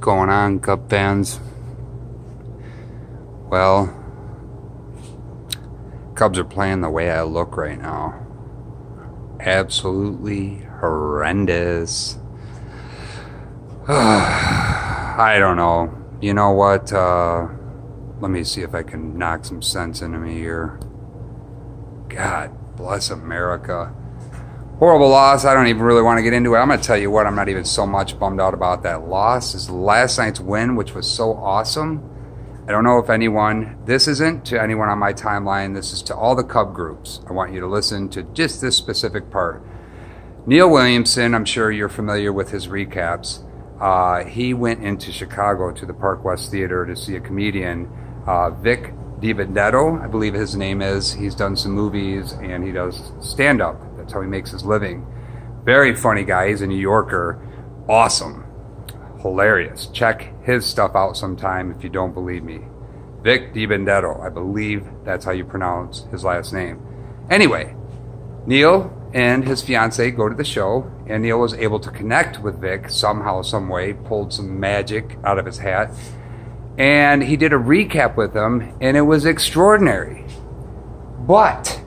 going on, Cub fans? Well, Cubs are playing the way I look right now. Absolutely horrendous. I don't know. You know what? Let me see if I can knock some sense into me here. God bless America. Horrible loss. I don't even really want to get into it. I'm going to tell you what, I'm not even so much bummed out about that loss as last night's win, which was so awesome. I don't know if this isn't to anyone on my timeline. This is to all the Cub groups. I want you to listen to just this specific part. Neal Williamson, I'm sure you're familiar with his recaps. He went into Chicago to the Park West Theater to see a comedian, Vic DiBenedetto, I believe his name is. He's done some movies and he does stand-up. That's how he makes his living. Very funny guy. He's a New Yorker. Awesome. Hilarious. Check his stuff out sometime if you don't believe me. Vic DiBenedetto. I believe that's how you pronounce his last name. Anyway, Neal and his fiance go to the show, and Neal was able to connect with Vic somehow, some way, pulled some magic out of his hat, and he did a recap with him, and it was extraordinary. But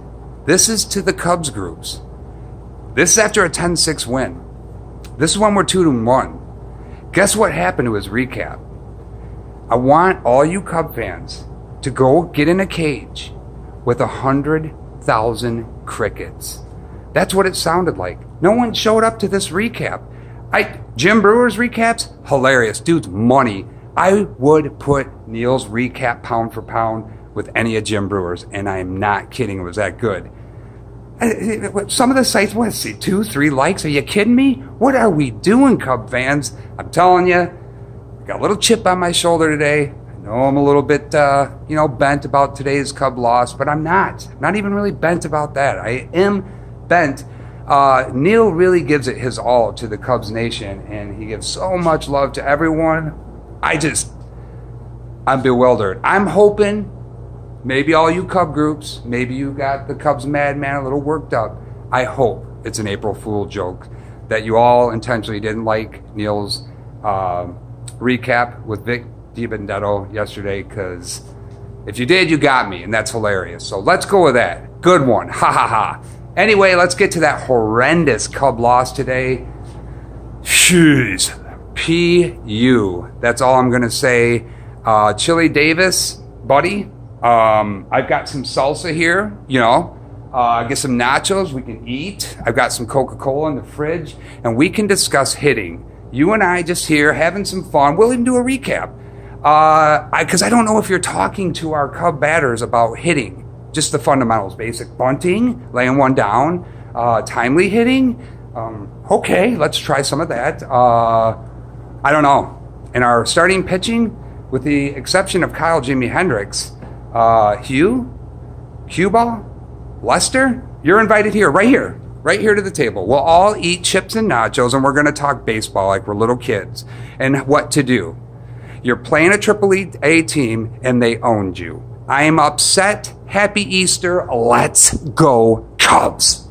this is to the Cubs groups. This is after a 10-6 win. This is when we're 2-1. Guess what happened to his recap? I want all you Cub fans to go get in a cage with 100,000 crickets. That's what it sounded like. No one showed up to this recap. Jim Brewer's recaps, hilarious. Dude's money. I would put Neal's recap pound for pound with any of Jim Brewer's, and I am not kidding. It was that good. Some of the sites, 2, 3 likes? Are you kidding me? What are we doing, Cub fans? I'm telling you, I got a little chip on my shoulder today. I know I'm a little bit, bent about today's Cub loss, but I'm not. I'm not even really bent about that. I am bent. Neal really gives it his all to the Cubs Nation, and he gives so much love to everyone. I'm bewildered. I'm hoping maybe all you Cub groups, maybe you got the Cubs Madman a little worked up. I hope it's an April Fool joke that you all intentionally didn't like Neal's recap with Vic DiBenedetto yesterday, because if you did, you got me, and that's hilarious. So let's go with that. Good one. Ha ha ha. Anyway, let's get to that horrendous Cub loss today. Jeez. P.U. That's all I'm going to say. Chili Davis, buddy. I've got some salsa here, get some nachos we can eat. I've got some Coca-Cola in the fridge, and we can discuss hitting. You and I just here having some fun. We'll even do a recap. Because I don't know if you're talking to our Cub batters about hitting. Just the fundamentals, basic bunting, laying one down, timely hitting. Okay, let's try some of that. I don't know. In our starting pitching, with the exception of Kyle Jimi Hendricks, Hugh, Cue Ball, Lester, you're invited here, right here to the table. We'll all eat chips and nachos, and we're going to talk baseball like we're little kids and what to do. You're playing a Triple-A team, and they owned you. I am upset. Happy Easter. Let's go Cubs.